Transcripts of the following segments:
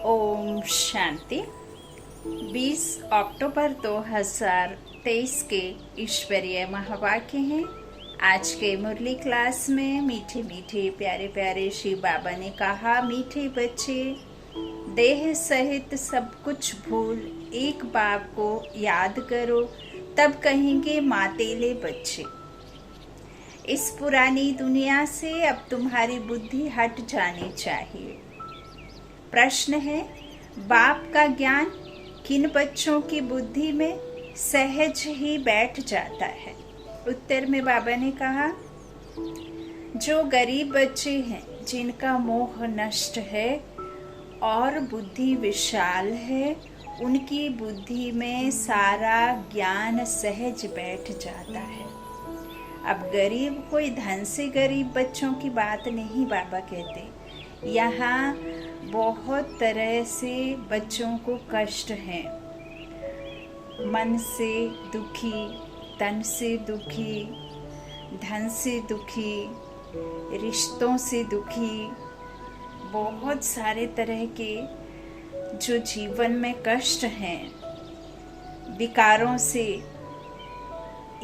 ओम शांति। 20 अक्टूबर 2023 के ईश्वरीय महावाक्य हैं। आज के मुरली क्लास में मीठे मीठे प्यारे प्यारे शिव बाबा ने कहा, मीठे बच्चे, देह सहित सब कुछ भूल एक बाप को याद करो, तब कहेंगे मातेले बच्चे। इस पुरानी दुनिया से अब तुम्हारी बुद्धि हट जानी चाहिए। प्रश्न है, बाप का ज्ञान किन बच्चों की बुद्धि में सहज ही बैठ जाता है? उत्तर में बाबा ने कहा, जो गरीब बच्चे हैं, जिनका मोह नष्ट है और बुद्धि विशाल है, उनकी बुद्धि में सारा ज्ञान सहज बैठ जाता है। अब गरीब कोई धन से गरीब बच्चों की बात नहीं बाबा कहते। यहाँ बहुत तरह से बच्चों को कष्ट है, मन से दुखी, तन से दुखी, धन से दुखी, रिश्तों से दुखी, बहुत सारे तरह के जो जीवन में कष्ट हैं, विकारों से।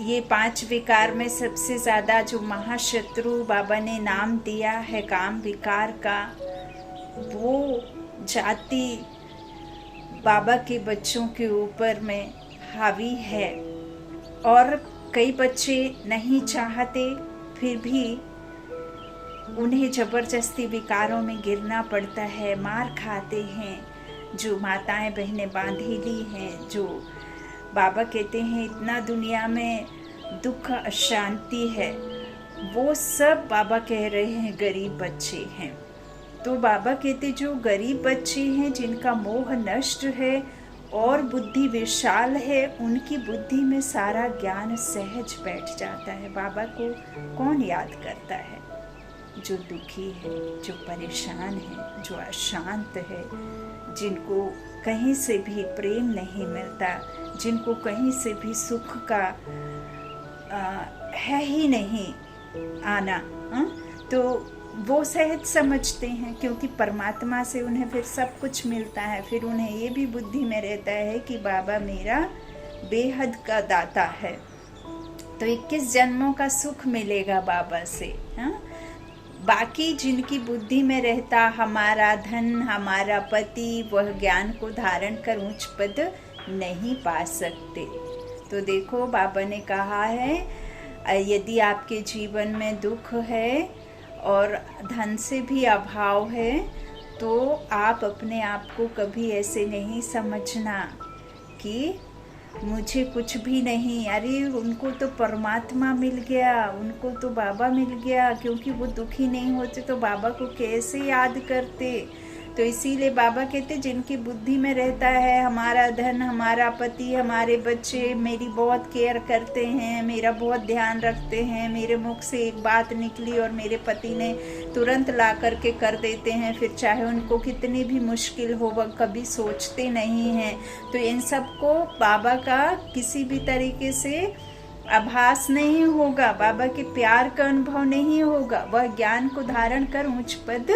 ये 5 विकार में सबसे ज़्यादा जो महाशत्रु बाबा ने नाम दिया है काम विकार का, वो जाति बाबा के बच्चों के ऊपर में हावी है। और कई बच्चे नहीं चाहते, फिर भी उन्हें ज़बरदस्ती विकारों में गिरना पड़ता है, मार खाते हैं। जो माताएं बहनें बांधीली हैं, जो बाबा कहते हैं इतना दुनिया में दुख अशांति है, वो सब बाबा कह रहे हैं गरीब बच्चे हैं। तो बाबा कहते जो गरीब बच्चे हैं, जिनका मोह नष्ट है और बुद्धि विशाल है, उनकी बुद्धि में सारा ज्ञान सहज बैठ जाता है। बाबा को कौन याद करता है? जो दुखी है, जो परेशान है, जो अशांत है, जिनको कहीं से भी प्रेम नहीं मिलता, जिनको कहीं से भी सुख का है ही नहीं आना, तो वो सहज समझते हैं, क्योंकि परमात्मा से उन्हें फिर सब कुछ मिलता है। फिर उन्हें ये भी बुद्धि में रहता है कि बाबा मेरा बेहद का दाता है, तो 21 जन्मों का सुख मिलेगा बाबा से। बाकी जिनकी बुद्धि में रहता हमारा धन, हमारा पति, वह ज्ञान को धारण कर उच्च पद नहीं पा सकते। तो देखो बाबा ने कहा है, यदि आपके जीवन में दुख है और धन से भी अभाव है, तो आप अपने आप को कभी ऐसे नहीं समझना कि मुझे कुछ भी नहीं। अरे उनको तो परमात्मा मिल गया, उनको तो बाबा मिल गया, क्योंकि वो दुखी नहीं होते तो बाबा को कैसे याद करते। तो इसीलिए बाबा कहते जिनकी बुद्धि में रहता है हमारा धन, हमारा पति, हमारे बच्चे मेरी बहुत केयर करते हैं, मेरा बहुत ध्यान रखते हैं, मेरे मुख से एक बात निकली और मेरे पति ने तुरंत ला करके कर देते हैं, फिर चाहे उनको कितनी भी मुश्किल हो वह कभी सोचते नहीं हैं। तो इन सबको बाबा का किसी भी तरीके से आभास नहीं होगा, बाबा के प्यार का अनुभव नहीं होगा, वह ज्ञान को धारण कर उच्च पद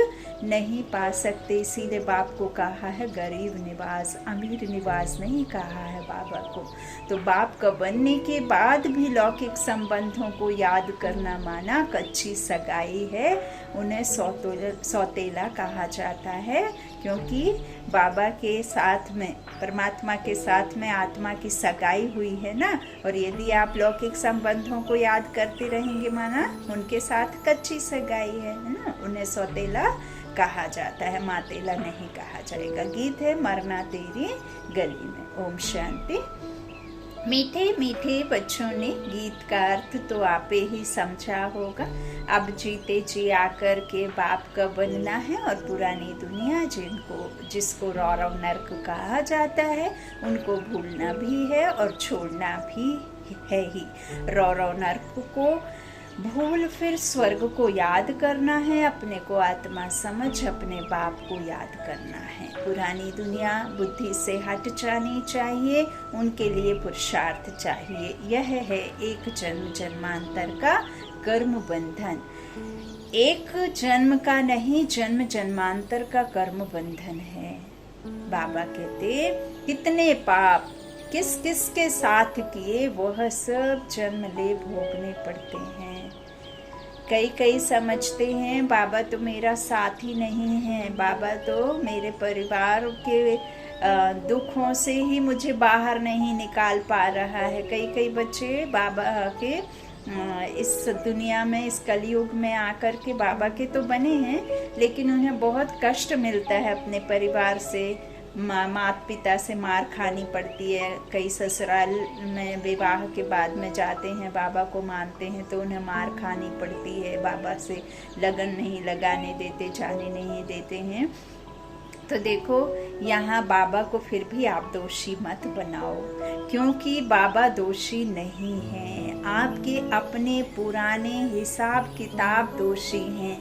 नहीं पा सकते। इसीलिए बाप को कहा है गरीब निवास, अमीर निवास नहीं कहा है बाबा को। तो बाप का बनने के बाद भी लौकिक संबंधों को याद करना माना कच्ची सगाई है, उन्हें सौतेला कहा जाता है, क्योंकि बाबा के साथ में, परमात्मा के साथ में आत्मा की सगाई हुई है ना। और यदि आप लौकिक संबंधों को याद करते रहेंगे, माना उनके साथ कच्ची सगाई है ना, उन्हें सौतेला कहा जाता है, मातेला नहीं कहा जाएगा। गीत है मरना तेरी गली में। ओम शांति। मीठे मीठे बच्चों ने गीत का अर्थ तो आपे ही समझा होगा। अब जीते जी आकर के बाप का बनना है, और पुरानी दुनिया जिसको रौरव नर्क कहा जाता है, उनको भूलना भी है और छोड़ना भी है ही। रौरव नर्क को भूल फिर स्वर्ग को याद करना है, अपने को आत्मा समझ अपने बाप को याद करना है। पुरानी दुनिया बुद्धि से हट जानी चाहिए, उनके लिए पुरुषार्थ चाहिए। यह है एक जन्म जन्मांतर का कर्म बंधन। एक जन्म का नहीं, जन्म जन्मांतर का कर्म बंधन है। बाबा कहते कितने पाप किस किस के साथ किए वह सब जन्म ले भोगने पड़ते हैं। कई समझते हैं बाबा तो मेरा साथी नहीं है, बाबा तो मेरे परिवार के दुखों से ही मुझे बाहर नहीं निकाल पा रहा है। कई बच्चे बाबा के इस दुनिया में, इस कलयुग में आकर के बाबा के तो बने हैं, लेकिन उन्हें बहुत कष्ट मिलता है अपने परिवार से, माता पिता से मार खानी पड़ती है। कई ससुराल में विवाह के बाद में जाते हैं, बाबा को मानते हैं तो उन्हें मार खानी पड़ती है, बाबा से लगन नहीं लगाने देते, जाने नहीं देते हैं। तो देखो यहाँ बाबा को फिर भी आप दोषी मत बनाओ, क्योंकि बाबा दोषी नहीं हैं। आपके अपने पुराने हिसाब किताब दोषी हैं।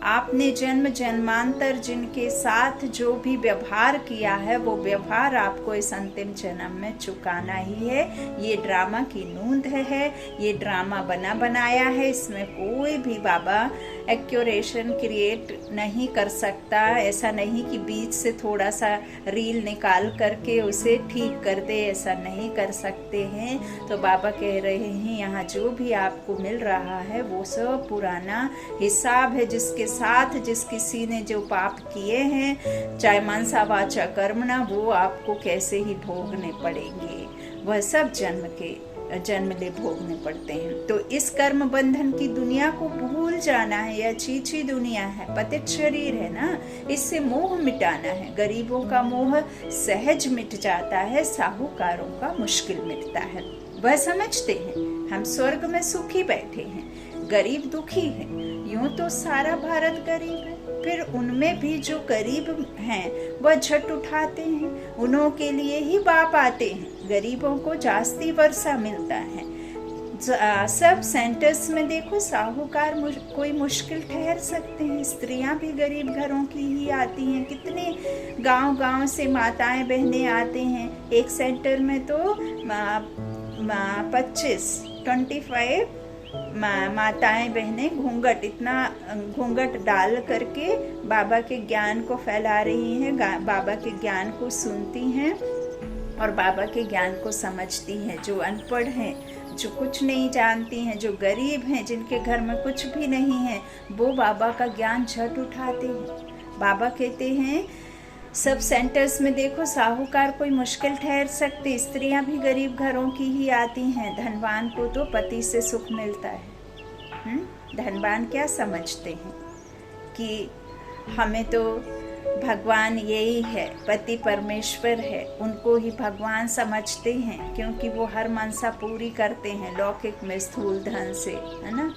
आपने जन्म जन्मांतर जिनके साथ जो भी व्यवहार किया है वो व्यवहार आपको इस अंतिम जन्म में चुकाना ही है। ये ड्रामा की नूंद है, ये ड्रामा बना बनाया है, इसमें कोई भी बाबा एक्यूरेशन क्रिएट नहीं कर सकता। ऐसा नहीं कि बीच से थोड़ा सा रील निकाल करके उसे ठीक कर दे, ऐसा नहीं कर सकते हैं। तो बाबा कह रहे हैं यहाँ जो भी आपको मिल रहा है वो सब पुराना हिसाब है, जिसके साथ जिस किसी ने जो पाप किए हैं, चाहे मनसा वाचा कर्मणा, वो आपको कैसे ही भोगने पड़ेंगे। वह सब जन्म ले भोगने पड़ते हैं। तो इस कर्म बंधन की दुनिया को भूल जाना है। यह अच्छी दुनिया है, पतित शरीर है ना, इससे मोह मिटाना है। गरीबों का मोह सहज मिट जाता है, साहूकारों का मुश्किल मिटता है। वह समझते हैं हम स्वर्ग में सुखी बैठे हैं, गरीब दुखी है। यूं तो सारा भारत गरीब है, फिर उनमें भी जो गरीब हैं वह झट उठाते हैं, उन्हों के लिए ही बाप आते हैं। गरीबों को जास्ती वर्षा मिलता है। सब सेंटर्स में देखो साहूकार कोई मुश्किल ठहर सकते हैं। स्त्रियां भी गरीब घरों की ही आती हैं। कितने गांव से माताएं बहनें आते हैं। एक सेंटर में तो 25 माताएं बहनें घूंघट डाल करके बाबा के ज्ञान को फैला रही हैं, बाबा के ज्ञान को सुनती हैं और बाबा के ज्ञान को समझती हैं। जो अनपढ़ हैं, जो कुछ नहीं जानती हैं, जो गरीब हैं, जिनके घर में कुछ भी नहीं है, वो बाबा का ज्ञान झट उठाते हैं। बाबा कहते हैं सब सेंटर्स में देखो साहूकार कोई मुश्किल ठहर सकते, स्त्रियां भी गरीब घरों की ही आती हैं। धनवान को तो पति से सुख मिलता है। धनवान क्या समझते हैं कि हमें तो भगवान यही है, पति परमेश्वर है, उनको ही भगवान समझते हैं, क्योंकि वो हर मनसा पूरी करते हैं लौकिक में स्थूल धन से, है ना।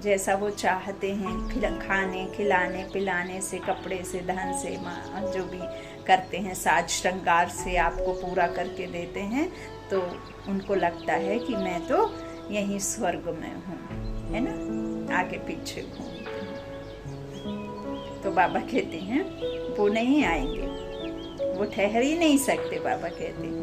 जैसा वो चाहते हैं, खाने खिलाने पिलाने से, कपड़े से, धन से, जो भी करते हैं, साज श्रृंगार से आपको पूरा करके देते हैं। तो उनको लगता है कि मैं तो यहीं स्वर्ग में हूँ, है ना, आगे पीछे घूमते हैं। तो बाबा कहते हैं वो नहीं आएंगे, वो ठहर ही नहीं सकते। बाबा कहते हैं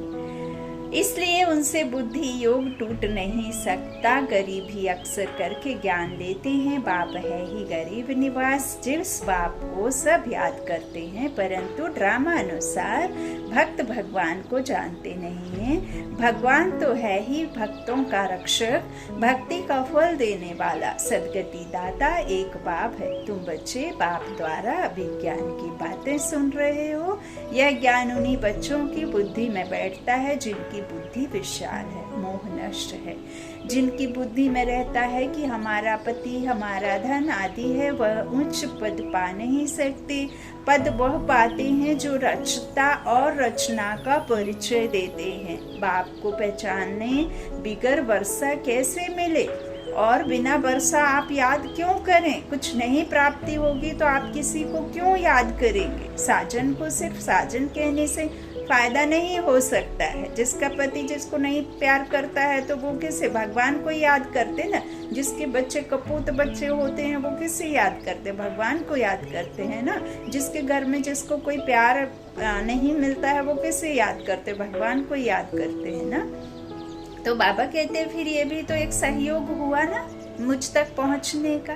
इसलिए उनसे बुद्धि योग टूट नहीं सकता। गरीब ही अक्सर करके ज्ञान लेते हैं। बाप है ही गरीब निवास, जिस बाप को सब याद करते हैं, परंतु ड्रामा अनुसार भक्त भगवान को जानते नहीं हैं। भगवान तो है ही भक्तों का रक्षक, भक्ति का फल देने वाला, सदगति दाता एक बाप है। तुम बच्चे बाप द्वारा विज्ञान की बातें सुन रहे हो। यह ज्ञान उन्हीं बच्चों की बुद्धि में बैठता है जिनकी बुद्धि विशाल है, मोह नष्ट है, जिनकी बुद्धि में रहता है कि हमारा पति, हमारा धन आदि है। वह उच्च पद पा नहीं सकते। पद वह पाते हैं जो रचता और रचना का परिचय देते हैं। बाप को पहचानने बिगर वर्षा कैसे मिले, और बिना वर्षा आप याद क्यों करें। कुछ नहीं प्राप्ति होगी तो आप किसी को क्यों याद करेंगे। साजन को सिर्फ साजन कहने से फायदा नहीं हो सकता है। जिसका पति जिसको नहीं प्यार करता है तो वो किसे, भगवान को याद करते ना। जिसके बच्चे कपूत बच्चे होते हैं वो किसे याद करते, भगवान को याद करते हैं ना। जिसके घर में जिसको कोई प्यार नहीं मिलता है वो किसे याद करते, भगवान को याद करते हैं ना। तो बाबा कहते हैं फिर ये भी तो एक सहयोग हुआ ना मुझ तक पहुंचने का,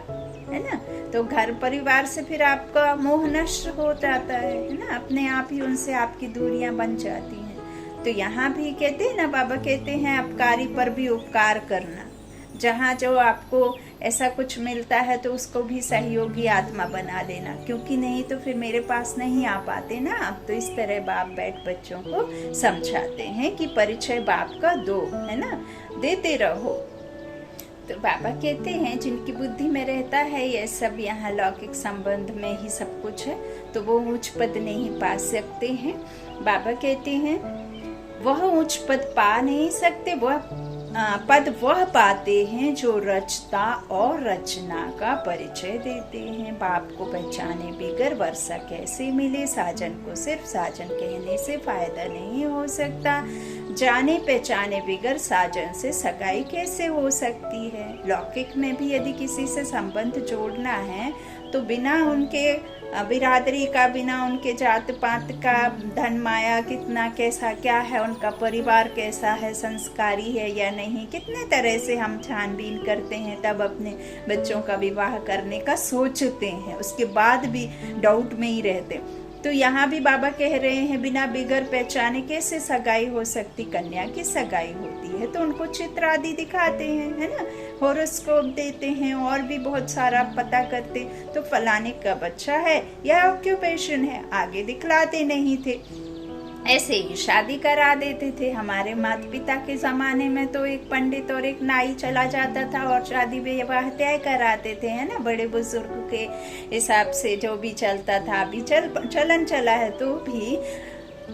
है ना। तो घर परिवार से फिर आपका मोह नष्ट हो जाता है ना, अपने आप ही उनसे आपकी दूरियां बन जाती हैं। तो यहाँ भी कहते हैं ना, बाबा कहते हैं अपकारी पर भी उपकार करना। जहाँ जो आपको ऐसा कुछ मिलता है तो उसको भी सहयोगी आत्मा बना लेना, क्योंकि नहीं तो फिर मेरे पास नहीं आ पाते ना आप। तो इस तरह बाप बैठ बच्चों को समझाते हैं कि परिचय बाप का दो, है ना, देते रहो। तो बाबा कहते हैं जिनकी बुद्धि में रहता है ये सब, यहाँ लौकिक संबंध में ही सब कुछ है, तो वो उच्च पद नहीं पा सकते हैं। बाबा कहते हैं वह उच्च पद पा नहीं सकते, वह पद वह पाते हैं जो रचता और रचना का परिचय देते हैं। बाप को पहचाने बिगर वर्षा कैसे मिले, साजन को सिर्फ साजन कहने से फायदा नहीं हो सकता। जाने पहचाने बिगर साजन से सगाई कैसे हो सकती है। लौकिक में भी यदि किसी से संबंध जोड़ना है तो बिना उनके बिरादरी का, बिना उनके जात पात का, धन माया कितना कैसा क्या है, उनका परिवार कैसा है, संस्कारी है या नहीं, कितने तरह से हम छानबीन करते हैं, तब अपने बच्चों का विवाह करने का सोचते हैं, उसके बाद भी डाउट में ही रहते। तो यहाँ भी बाबा कह रहे हैं बिना बिगर पहचाने कैसे सगाई हो सकती, कन्या की सगाई होती है तो उनको चित्र आदि दिखाते हैं, है ना, हॉरोस्कोप देते हैं और भी बहुत सारा पता करते। तो फलाने का बच्चा है या ऑक्यूपेशन है, आगे दिखलाते नहीं थे, ऐसे ही शादी करा देते थे। हमारे माता पिता के जमाने में तो एक पंडित और एक नाई चला जाता था और शादी विवाह तय कराते थे, है ना, बड़े बुजुर्ग के हिसाब से जो भी चलता था। अभी चलन चला है तो भी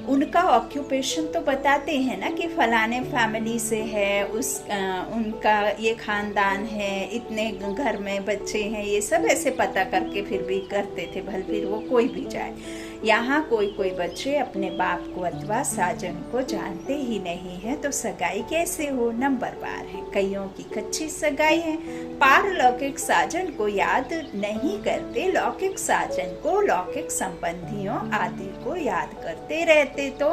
उनका ऑक्यूपेशन तो बताते हैं ना कि फलाने फैमिली से है, उनका ये खानदान है, इतने घर में बच्चे हैं, ये सब ऐसे पता करके फिर भी करते थे, भले फिर वो कोई भी जाए। यहाँ कोई बच्चे अपने बाप को अथवा साजन को जानते ही नहीं है, तो सगाई कैसे हो, नंबर बार है। कईयों की कच्ची सगाई है, पारलौकिक साजन को याद नहीं करते, लौकिक साजन को, लौकिक संबंधियों आदि को याद करते रहते, तो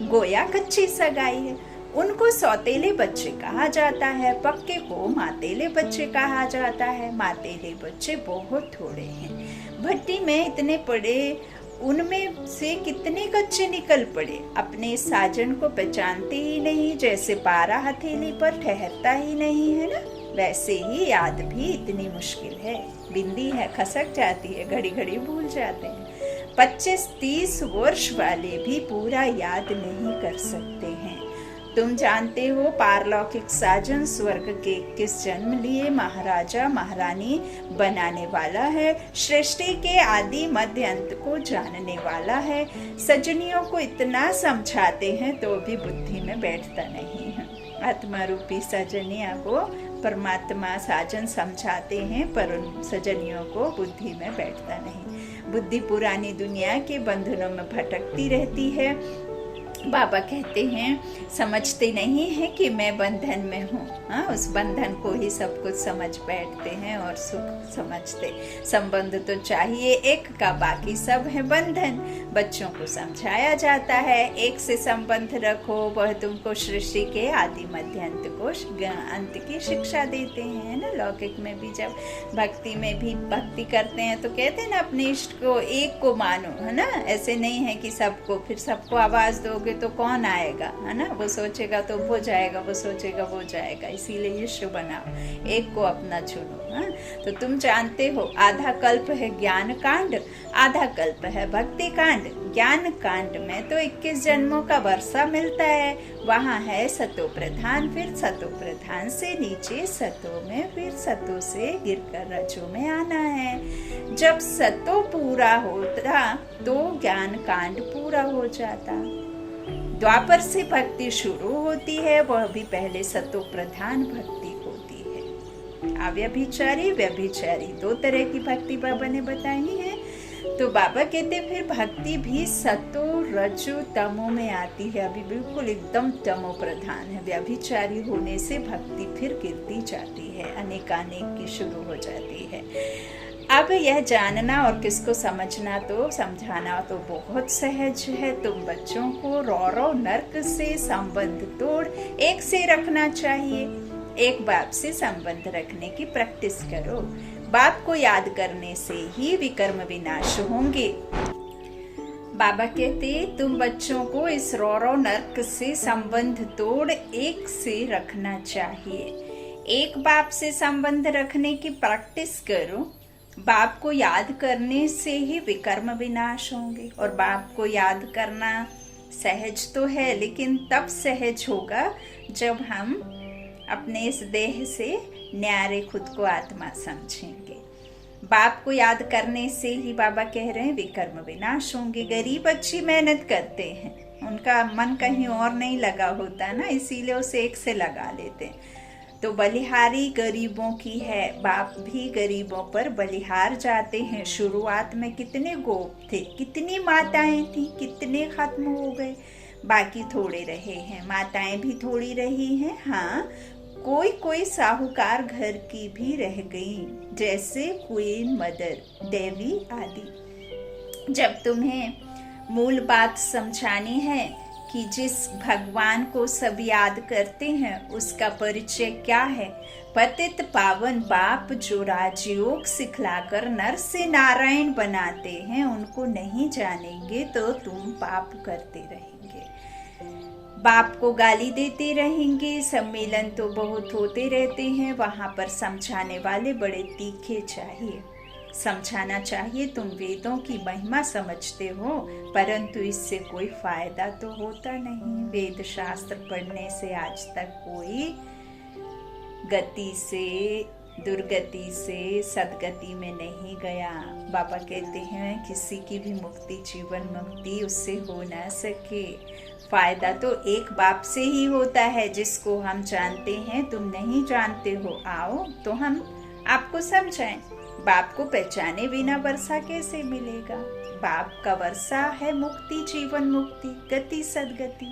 गोया कच्ची सगाई है। उनको सौतेले बच्चे कहा जाता है, पक्के को मातेले बच्चे कहा जाता है। मातेले बच्चे बहुत थोड़े हैं, भट्टी में इतने पड़े, उनमें से कितने कच्चे निकल पड़े, अपने साजन को पहचानते ही नहीं। जैसे पारा हथेली पर ठहरता ही नहीं है ना, वैसे ही याद भी इतनी मुश्किल है। बिंदी है खसक जाती है, घड़ी घड़ी भूल जाते हैं। 25-30 वर्ष वाले भी पूरा याद नहीं कर सकते हैं। तुम जानते हो पारलौकिक साजन स्वर्ग के 21 जन्म लिए महाराजा महारानी बनाने वाला है, सृष्टि के आदि मध्य अंत को जानने वाला है। सजनियों को इतना समझाते हैं तो भी बुद्धि में बैठता नहीं है। आत्मा रूपी सजनिया को परमात्मा साजन समझाते हैं, पर उन सजनियों को बुद्धि में बैठता नहीं। बुद्धि पुरानी दुनिया के बंधनों में भटकती रहती है। बाबा कहते हैं समझते नहीं है कि मैं बंधन में हूँ। उस बंधन को ही सब कुछ समझ बैठते हैं और सुख समझते। संबंध तो चाहिए एक का, बाकी सब है बंधन। बच्चों को समझाया जाता है एक से संबंध रखो, वह तुमको सृष्टि के आदि मध्य अंत को अंत की शिक्षा देते हैं ना। लौकिक में भी जब भक्ति में भी भक्ति करते हैं तो कहते हैं ना अपने इष्ट को एक को मानो, है ना। ऐसे नहीं है कि सबको, फिर सबको आवाज दोगे तो कौन आएगा, है ना। वो सोचेगा तो वो जाएगा, वो सोचेगा वो जाएगा, इसीलिए यीशु बनाओ, एक को अपना चुनो। तो तुम जानते हो आधा कल्प है ज्ञान कांड, आधा कल्प है भक्ति कांड। ज्ञान कांड में तो 21 जन्मों का वर्षा मिलता है, वहाँ है सतो प्रधान, फिर सतो प्रधान से नीचे सतो में, फिर सतो से गिरकर रजो में आना है। जब सतो पूरा होता तो ज्ञान कांड पूरा हो जाता। द्वापर से भक्ति शुरू होती है, वह भी पहले सतो प्रधान भक्ति होती है। अव्यभिचारी व्यभिचारी दो तरह की भक्ति बाबा ने बताई है। तो बाबा कहते फिर भक्ति भी सतो रजो तमो में आती है, अभी बिल्कुल एकदम तमो प्रधान है। व्यभिचारी होने से भक्ति फिर गिरती जाती है, अनेकानेक की शुरू हो जाती है। अब यह जानना और किसको समझना तो समझाना तो बहुत सहज है। तुम बच्चों को रौरव नर्क से संबंध तोड़ एक से रखना चाहिए। एक बाप से संबंध रखने की प्रैक्टिस करो। बाप को याद करने से ही विकर्म विनाश होंगे। बाबा कहते तुम बच्चों को इस रौरव नर्क से संबंध तोड़ एक से रखना चाहिए। एक बाप से संबंध रखने की प्रैक्टिस करो। बाप को याद करने से ही विकर्म विनाश होंगे। और बाप को याद करना सहज तो है, लेकिन तब सहज होगा जब हम अपने इस देह से न्यारे खुद को आत्मा समझेंगे। बाप को याद करने से ही बाबा कह रहे हैं विकर्म विनाश होंगे। गरीब अच्छी मेहनत करते हैं, उनका मन कहीं और नहीं लगा होता ना, इसीलिए उसे एक से लगा लेते हैं। तो बलिहारी गरीबों की है, बाप भी गरीबों पर बलिहार जाते हैं। शुरुआत में कितने गोप थे, कितनी माताएं थी, कितने खत्म हो गए, बाकी थोड़े रहे हैं। माताएं भी थोड़ी रही हैं, हाँ कोई कोई साहूकार घर की भी रह गई, जैसे क्वीन मदर, देवी आदि। जब तुम्हें मूल बात समझानी है कि जिस भगवान को सब याद करते हैं उसका परिचय क्या है, पतित पावन बाप जो राजयोग सिखलाकर नर से नारायण बनाते हैं, उनको नहीं जानेंगे तो तुम पाप करते रहेंगे। बाप को गाली देते रहेंगे। सम्मेलन तो बहुत होते रहते हैं, वहां पर समझाने वाले बड़े तीखे चाहिए। समझाना चाहिए तुम वेदों की महिमा समझते हो, परंतु इससे कोई फायदा तो होता नहीं। वेद शास्त्र पढ़ने से आज तक कोई गति से, दुर्गति से सदगति में नहीं गया। बाबा कहते हैं किसी की भी मुक्ति, जीवन मुक्ति उससे हो ना सके। फायदा तो एक बाप से ही होता है जिसको हम जानते हैं, तुम नहीं जानते हो। आओ तो हम आपको समझाएं। बाप को पहचाने बिना वर्षा कैसे मिलेगा? बाप का वर्षा है मुक्ति, जीवन मुक्ति, गति सदगति।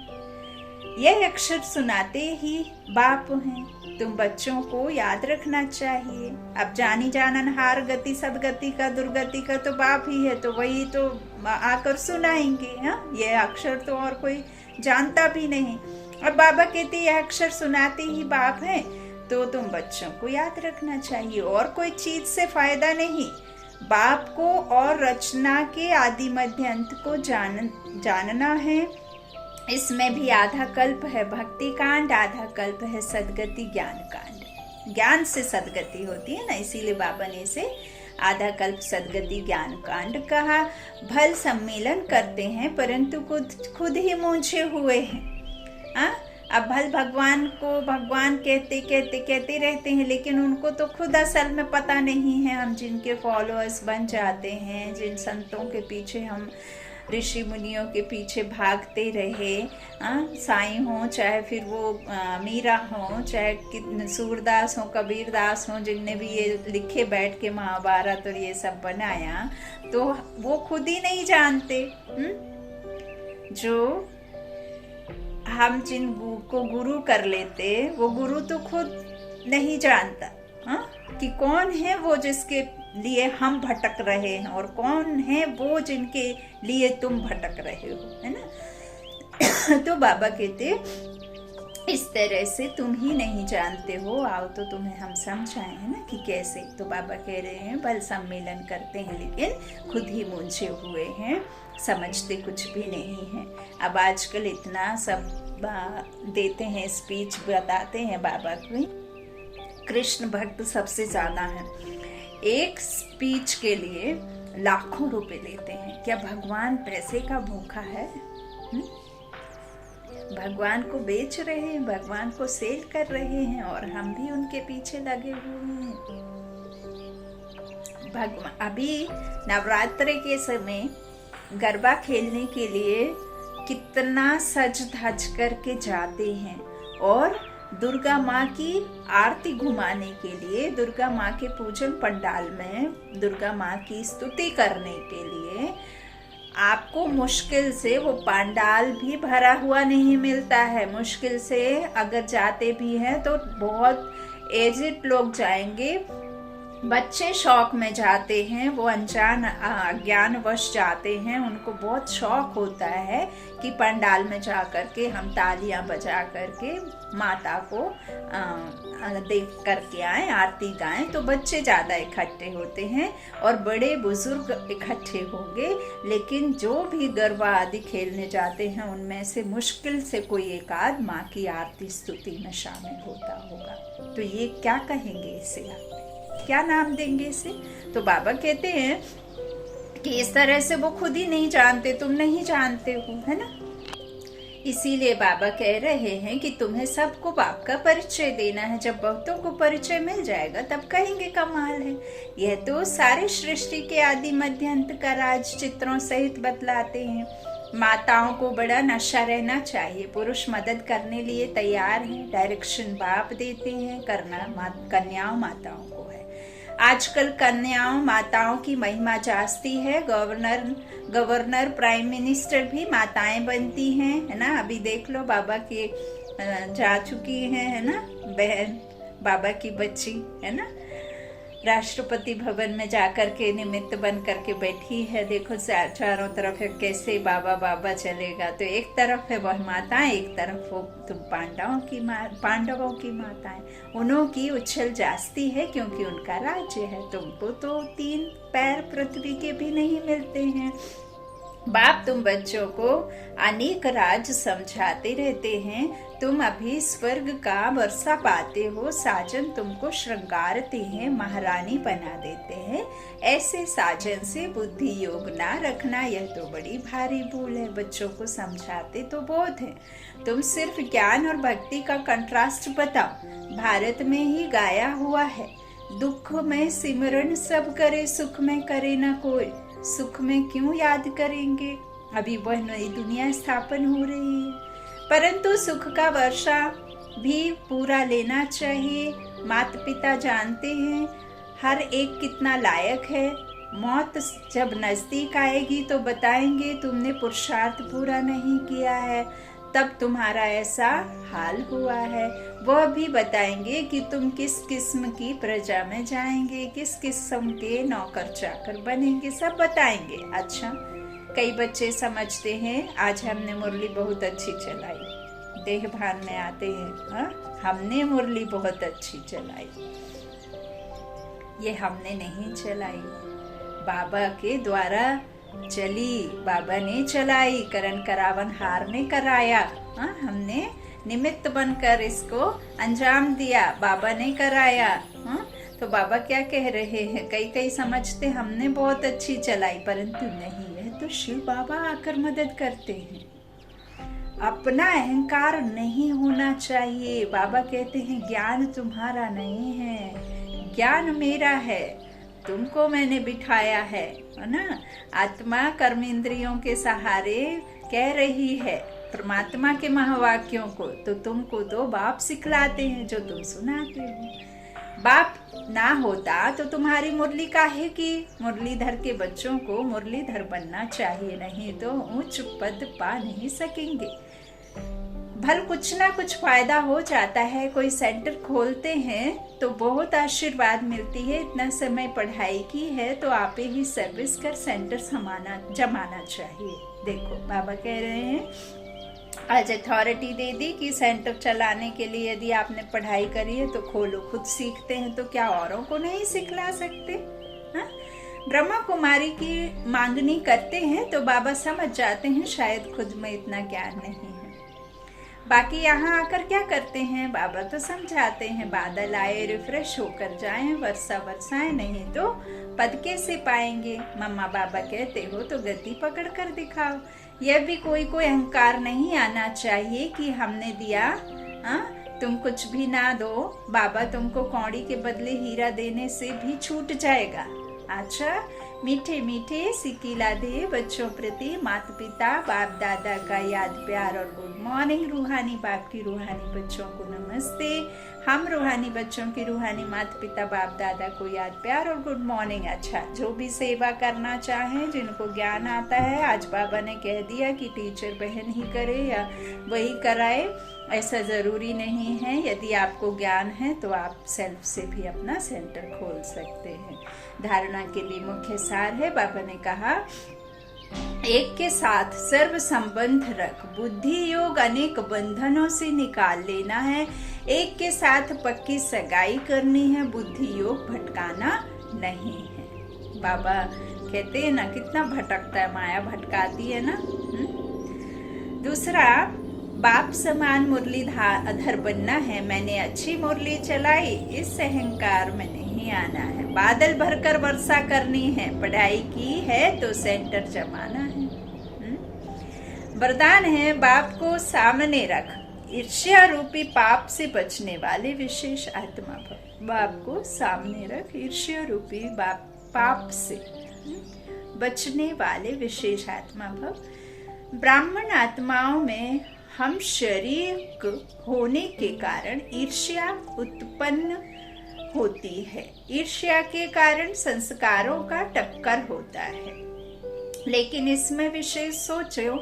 यह अक्षर सुनाते ही बाप हैं। तुम बच्चों को याद रखना चाहिए। अब जानी जाननहार गति सदगति का, दुर्गति का तो बाप ही है, तो वही तो आकर सुनाएंगे। हाँ, यह अक्षर तो और कोई जानता भी नहीं। और बाबा कहते यह अक्षर सुनाते ही बाप है, तो तुम बच्चों को याद रखना चाहिए। और कोई चीज से फायदा नहीं। बाप को और रचना के आदि मध्य अंत को जानना है। इसमें भी आधा कल्प है भक्ति कांड, आधा कल्प है सदगति ज्ञान कांड। ज्ञान से सदगति होती है ना, इसीलिए बाबा ने इसे आधा कल्प सदगति ज्ञान कांड कहा। भल सम्मेलन करते हैं परंतु खुद ही मूंझे हुए हैं। अब भल भगवान को भगवान कहते रहते हैं, लेकिन उनको तो खुद असल में पता नहीं है। हम जिनके फॉलोअर्स बन जाते हैं, जिन संतों के पीछे हम ऋषि मुनियों के पीछे भागते रहे, साईं हो चाहे फिर वो मीरा हो, चाहे सूरदास हो, कबीरदास हो, जिनने भी ये लिखे बैठ के महाभारत और ये सब बनाया, तो वो खुद ही नहीं जानते। जो हम जिन को गुरु कर लेते, वो गुरु तो खुद नहीं जानता कि कौन है वो जिसके लिए हम भटक रहे हैं और कौन है वो जिनके लिए तुम भटक रहे हो, है ना। तो बाबा कहते इस तरह से तुम ही नहीं जानते हो, आओ तो तुम्हें हम समझाएं, है ना, कि कैसे। तो बाबा कह रहे हैं बल सम्मेलन करते हैं लेकिन खुद ही मूंझे हुए हैं, समझते कुछ भी नहीं है। अब आजकल इतना सब देते हैं, स्पीच बताते हैं बाबा को। कृष्ण भक्त सबसे ज्यादा है, एक स्पीच के लिए लाखों रुपए लेते हैं। क्या भगवान पैसे का भूखा है? भगवान को बेच रहे हैं, भगवान को सेल कर रहे हैं और हम भी उनके पीछे लगे हुए हैं। अभी नवरात्रि के समय गरबा खेलने के लिए कितना सज धज करके जाते हैं और दुर्गा माँ की आरती घुमाने के लिए, दुर्गा माँ के पूजन पंडाल में दुर्गा माँ की स्तुति करने के लिए आपको मुश्किल से वो पंडाल भी भरा हुआ नहीं मिलता है। मुश्किल से अगर जाते भी हैं तो बहुत एजिड लोग जाएंगे, बच्चे शौक में जाते हैं, वो अनजान अज्ञानवश जाते हैं। उनको बहुत शौक होता है कि पंडाल में जा कर के हम तालियां बजा करके माता को देख करके आए, आरती गाएं। तो बच्चे ज़्यादा इकट्ठे होते हैं और बड़े बुजुर्ग इकट्ठे होंगे। लेकिन जो भी गरबा आदि खेलने जाते हैं उनमें से मुश्किल से कोई एक आध माँ की आरती स्तुति में शामिल होता होगा। तो ये क्या कहेंगे इसे आप? क्या नाम देंगे इसे? तो बाबा कहते हैं कि इस तरह से वो खुद ही नहीं जानते, तुम नहीं जानते हो, है ना। इसीलिए बाबा कह रहे हैं कि तुम्हें सबको बाप का परिचय देना है। जब बहुतों को परिचय मिल जाएगा तब कहेंगे कमाल है। यह तो सारे सृष्टि के आदि मध्य अंत का राज चित्रों सहित बतलाते हैं। माताओं को बड़ा नशा रहना चाहिए। पुरुष मदद करने लिए तैयार हैं, डायरेक्शन बाप देते हैं, करना कन्याओं माताओं को है। आजकल कन्याओं माताओं की महिमा जास्ती है। गवर्नर प्राइम मिनिस्टर भी माताएं बनती हैं, है ना। अभी देख लो बाबा के जा चुकी हैं, है ना, बहन बाबा की बच्ची, है ना, राष्ट्रपति भवन में जाकर के निमित्त बन करके बैठी है। देखो चारों तरफ है, कैसे बाबा बाबा चलेगा। तो एक तरफ है वह माताएं, एक तरफ वो तुम पांडवों की माताएं। उन्हों की उछल जास्ती है क्योंकि उनका राज्य है। तुमको तो 3 पैर पृथ्वी के भी नहीं मिलते हैं। बाप तुम बच्चों को अनेक राज समझाते रहते हैं। तुम अभी स्वर्ग का वर्षा पाते हो। साजन तुमको श्रृंगारते हैं, महारानी बना देते हैं। ऐसे साजन से बुद्धि योग ना रखना, यह तो बड़ी भारी भूल है। बच्चों को समझाते तो बहुत है, तुम सिर्फ ज्ञान और भक्ति का कंट्रास्ट बताओ। भारत में ही गाया हुआ है, दुख में सिमरन सब करे, सुख में करे न कोई। सुख में क्यों याद करेंगे, अभी वह नई दुनिया स्थापन हो रही है। परंतु सुख का वर्षा भी पूरा लेना चाहिए। माता पिता जानते हैं हर एक कितना लायक है। मौत जब नजदीक आएगी तो बताएंगे तुमने पुरुषार्थ पूरा नहीं किया है, तब तुम्हारा ऐसा हाल हुआ है। वह भी बताएंगे कि तुम किस किस्म की प्रजा में जाएंगे, किस किस्म के नौकर चाकर बनेंगे, सब बताएंगे। अच्छा, कई बच्चे समझते हैं आज हमने मुरली बहुत अच्छी चलाई, देह भान में आते हैं, हाँ हमने मुरली बहुत अच्छी चलाई। ये हमने नहीं चलाई, बाबा के द्वारा चली, बाबा ने चलाई। करण करावन हार ने कराया, हमने निमित्त बनकर इसको अंजाम दिया, बाबा ने कराया। तो बाबा क्या कह रहे हैं, कई समझते हमने बहुत अच्छी चलाई, परंतु नहीं, है तो शिव बाबा आकर मदद करते हैं। अपना अहंकार नहीं होना चाहिए। बाबा कहते हैं ज्ञान तुम्हारा नहीं है, ज्ञान मेरा है, तुमको मैंने बिठाया है ना। आत्मा कर्म इंद्रियों के सहारे कह रही है परमात्मा के महावाक्यों को, तो तुमको तो बाप सिखलाते हैं जो तुम सुनाते हो। बाप ना होता तो तुम्हारी मुरली काहे की। मुरलीधर के बच्चों को मुरलीधर बनना चाहिए, नहीं तो उच्च पद पा नहीं सकेंगे। भल कुछ ना कुछ फायदा हो जाता है। कोई सेंटर खोलते हैं तो बहुत आशीर्वाद मिलती है। इतना समय पढ़ाई की है तो आप ही सर्विस कर सेंटर जमाना चाहिए। देखो बाबा कह रहे हैं आज अथॉरिटी दे दी कि सेंटर चलाने के लिए यदि आपने पढ़ाई करी है तो खोलो। खुद सीखते हैं तो क्या औरों को नहीं सिखला सकते? ब्रह्मा कुमारी की मांगनी करते हैं तो बाबा समझ जाते हैं शायद खुद में इतना ज्ञान नहीं है। बाकी यहाँ आकर क्या करते हैं, बाबा तो समझाते हैं बादल आए रिफ्रेश होकर जाएं, वर्षा बरसाएं, नहीं तो पद कैसे पाएंगे। मम्मा बाबा कहते हो तो गति पकड़ कर दिखाओ। यह भी कोई अहंकार नहीं आना चाहिए कि हमने दिया, तुम कुछ भी ना दो, बाबा तुमको कौड़ी के बदले हीरा देने से भी छूट जाएगा। अच्छा, मीठे मीठे सिकीला दे बच्चों प्रति माता पिता बाप दादा का याद प्यार और गुड मॉर्निंग। रूहानी बाप की रूहानी बच्चों को नमस्ते। हम रूहानी बच्चों की रूहानी माता पिता बाप दादा को याद प्यार और गुड मॉर्निंग। अच्छा, जो भी सेवा करना चाहें, जिनको ज्ञान आता है, आज बाबा ने कह दिया कि टीचर बहन ही करे या वही कराए, ऐसा ज़रूरी नहीं है। यदि आपको ज्ञान है तो आप सेल्फ से भी अपना सेंटर खोल सकते हैं। धारणा के लिए मुख्य सार है, बाबा ने कहा एक के साथ सर्व संबंध रख, बुद्धि योग अनेक बंधनों से निकाल लेना है। एक के साथ पक्की सगाई करनी है, बुद्धि योग भटकाना नहीं है। बाबा कहते हैं ना, कितना भटकता है, माया भटकाती है ना। दूसरा, बाप समान मुरलीधर बनना है। मैंने अच्छी मुरली चलाई, इस अहंकार में नहीं आना है। बादल भरकर वर्षा करनी है, पढ़ाई की है तो सेंटर जमाना है। वरदान है, बाप को सामने रख, ईर्ष्या रूपी पाप से बचने वाले विशेष आत्मा भव। बाप को सामने रख, ईर्ष्या रूपी पाप से बचने वाले विशेष आत्मा भव। ब्राह्मण आत्माओं में हम शरीर होने के कारण ईर्ष्या उत्पन्न होती है। ईर्ष्या के कारण संस्कारों का टक्कर होता है। लेकिन इसमें विशेष सोचो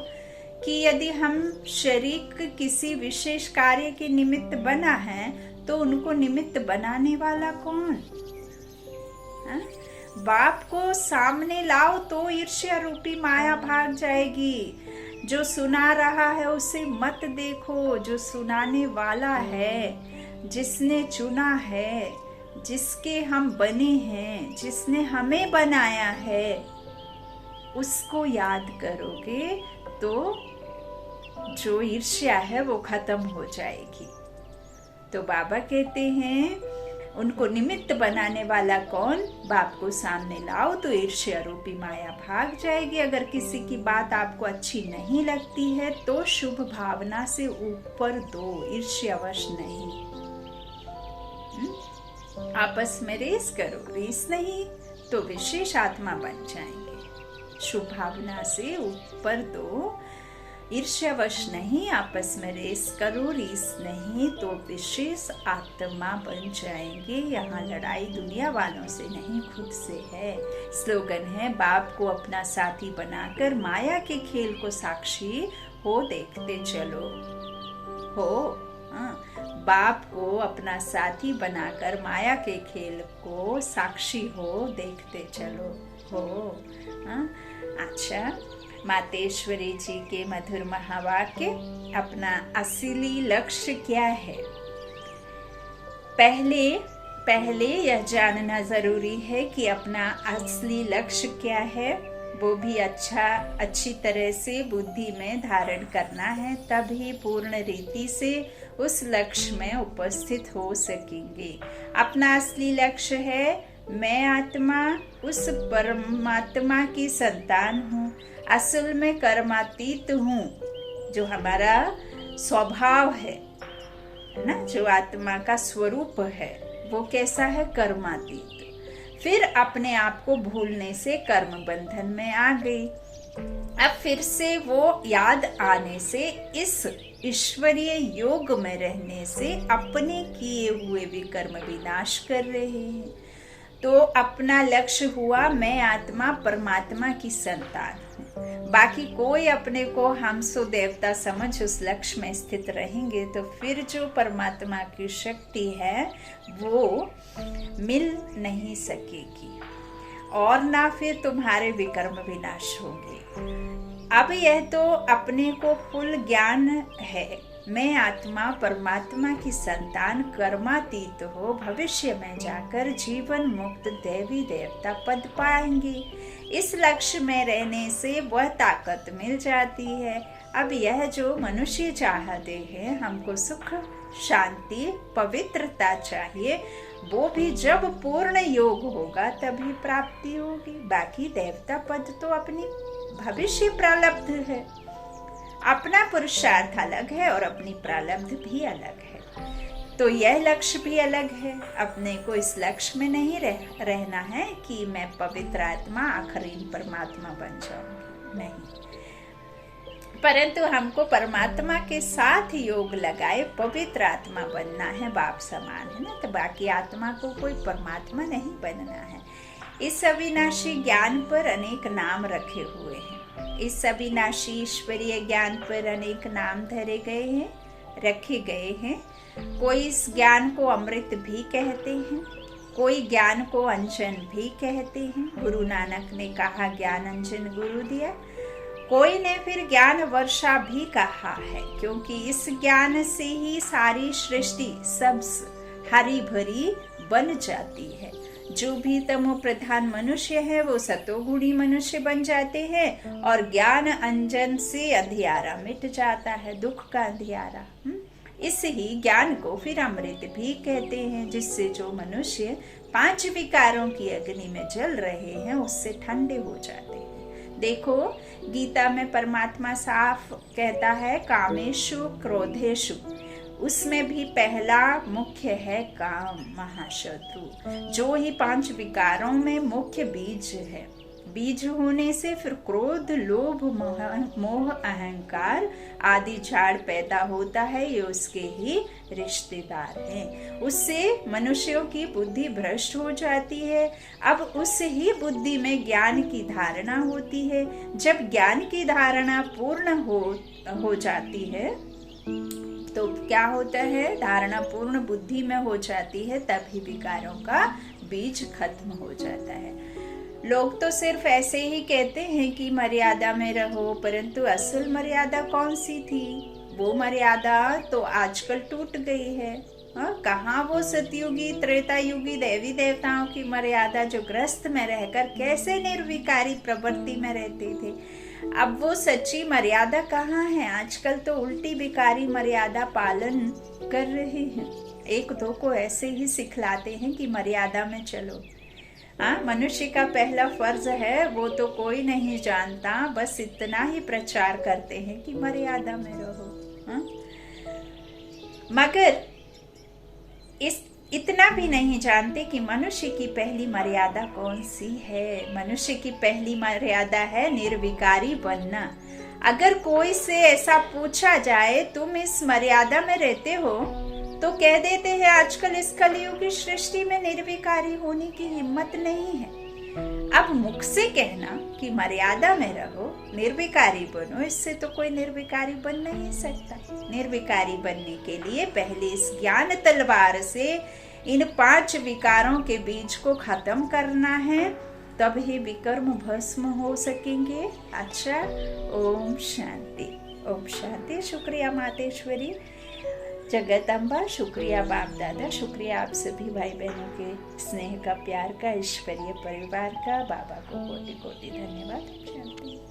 कि यदि हम शरीर किसी विशेष कार्य के निमित्त बना है तो उनको निमित्त बनाने वाला कौन? बाप को सामने लाओ तो ईर्ष्या रूपी माया भाग जाएगी। जो सुना रहा है उसे मत देखो, जो सुनाने वाला है, जिसने चुना है, जिसके हम बने हैं, जिसने हमें बनाया है, उसको याद करोगे तो जो ईर्ष्या है वो खत्म हो जाएगी। तो बाबा कहते हैं उनको निमित्त बनाने वाला कौन? बाप को सामने लाओ तो ईर्ष्या रूपी माया भाग जाएगी। अगर किसी की बात आपको अच्छी नहीं लगती है तो शुभ भावना से ऊपर दो, ईर्ष्यावश नहीं। आपस में रेस करो, रेस नहीं तो विशेष आत्मा बन जाएंगे। शुभ भावना से ऊपर दो, ईर्ष्यावश नहीं, आपस में रेस करो, रेस नहीं तो विशेष आत्मा बन जाएंगे। यहाँ लड़ाई दुनिया वालों से नहीं, खुद से है। स्लोगन है, बाप को अपना साथी बनाकर माया के खेल को साक्षी हो देखते चलो। बाप को अपना साथी बनाकर माया के खेल को साक्षी हो देखते चलो। अच्छा, मातेश्वरी जी के मधुर महावाक्य। अपना असली लक्ष्य क्या है? पहले यह जानना जरूरी है कि अपना असली लक्ष्य क्या है। वो भी अच्छी तरह से बुद्धि में धारण करना है, तभी पूर्ण रीति से उस लक्ष्य में उपस्थित हो सकेंगे। अपना असली लक्ष्य है, मैं आत्मा उस परमात्मा की संतान हूँ, असल में कर्मातीत हूँ। जो हमारा स्वभाव है ना, जो आत्मा का स्वरूप है, वो कैसा है? कर्मातीत। फिर अपने आप को भूलने से कर्म बंधन में आ गई। अब फिर से वो याद आने से, इस ईश्वरीय योग में रहने से अपने किए हुए भी कर्म विनाश कर रहे हैं। तो अपना लक्ष्य हुआ, मैं आत्मा परमात्मा की संतान हूँ। बाकी कोई अपने को हम सो देवता समझ उस लक्ष्य में स्थित रहेंगे तो फिर जो परमात्मा की शक्ति है वो मिल नहीं सकेगी और ना फिर तुम्हारे विकर्म विनाश होंगे। अब यह तो अपने को फुल ज्ञान है, मैं आत्मा परमात्मा की संतान कर्मातीत हो भविष्य में जाकर जीवन मुक्त देवी देवता पद पाएंगे। इस लक्ष्य में रहने से वह ताकत मिल जाती है। अब यह जो मनुष्य चाहते हैं, हमको सुख शांति पवित्रता चाहिए, वो भी जब पूर्ण योग होगा तभी प्राप्ति होगी। बाकी देवता पद तो अपनी भविष्य प्रारब्ध है, अपना पुरुषार्थ अलग है और अपनी प्रारब्ध भी अलग है। तो यह लक्ष्य भी अलग है। अपने को इस लक्ष्य में नहीं रहना है कि मैं पवित्र आत्मा आखिरी परमात्मा बन जाऊंगी, नहीं। परंतु हमको परमात्मा के साथ योग लगाए पवित्र आत्मा बनना है, बाप समान, है ना। तो बाकी आत्मा को कोई परमात्मा नहीं बनना है। इस अविनाशी ज्ञान पर अनेक नाम रखे हुए हैं। इस अविनाशी ईश्वरीय ज्ञान पर अनेक नाम धरे गए हैं, रखे गए हैं। कोई इस ज्ञान को अमृत भी कहते हैं, कोई ज्ञान को अंजन भी कहते हैं। गुरु नानक ने कहा ज्ञान अंजन गुरु दिया। कोई ने फिर ज्ञान वर्षा भी कहा है, क्योंकि इस ज्ञान से ही सारी सृष्टि सब हरी भरी बन जाती है। जो भी तमो प्रधान मनुष्य है वो सतोगुणी मनुष्य बन जाते हैं, और ज्ञान अंजन से अंधियारा मिट जाता है, दुख का अंधियारा। इस ही ज्ञान को फिर अमृत भी कहते हैं, जिससे जो मनुष्य 5 विकारों की अग्नि में जल रहे हैं उससे ठंडे हो जाते हैं। देखो गीता में परमात्मा साफ कहता है कामेषु क्रोधेषु, उसमें भी पहला मुख्य है काम, महाशत्रु, जो ही 5 विकारों में मुख्य बीज है। बीज होने से फिर क्रोध, लोभ, मोह, अहंकार आदि झाड़ पैदा होता है, ये उसके ही रिश्तेदार हैं। उससे मनुष्यों की बुद्धि भ्रष्ट हो जाती है। अब उस ही बुद्धि में ज्ञान की धारणा होती है। जब ज्ञान की धारणा पूर्ण हो जाती है तो क्या होता है, धारणा पूर्ण बुद्धि में हो जाती है, तभी विकारों का बीज खत्म हो जाता है। लोग तो सिर्फ ऐसे ही कहते हैं कि मर्यादा में रहो, परंतु असल मर्यादा कौन सी थी? वो मर्यादा तो आजकल टूट गई है। कहाँ वो सतयुगी त्रेता युगी देवी देवताओं की मर्यादा, जो ग्रस्त में रहकर कैसे निर्विकारी प्रवृत्ति में रहते थे। अब वो सच्ची मर्यादा कहाँ है? आजकल तो उल्टी विकारी मर्यादा पालन कर रहे हैं। एक दो को ऐसे ही सिखलाते हैं कि मर्यादा में चलो। मनुष्य का पहला फर्ज है, वो तो कोई नहीं जानता, बस इतना ही प्रचार करते हैं कि मर्यादा में रहो। मगर इतना भी नहीं जानते कि मनुष्य की पहली मर्यादा कौन सी है। मनुष्य की पहली मर्यादा है निर्विकारी बनना। अगर कोई से ऐसा पूछा जाए तुम इस मर्यादा में रहते हो, तो कह देते हैं आजकल इस कलयुग की सृष्टि में निर्विकारी होने की हिम्मत नहीं है। अब मुख से कहना कि मर्यादा में रहो, निर्विकारी बनो, इससे तो कोई निर्विकारी बन नहीं सकता। निर्विकारी बनने के लिए पहले इस ज्ञान तलवार से इन 5 विकारों के बीज को खत्म करना है, तब ही विकर्म भस्म हो सकेंगे। अच्छा, ओम शांति, ओम शांति। शुक्रिया मातेश्वरी, जगदम्बा, शुक्रिया बाप दादा, शुक्रिया आप सभी भाई बहनों के स्नेह का, प्यार का, ईश्वरीय परिवार का। बाबा को कोटि कोटि धन्यवाद। शांति।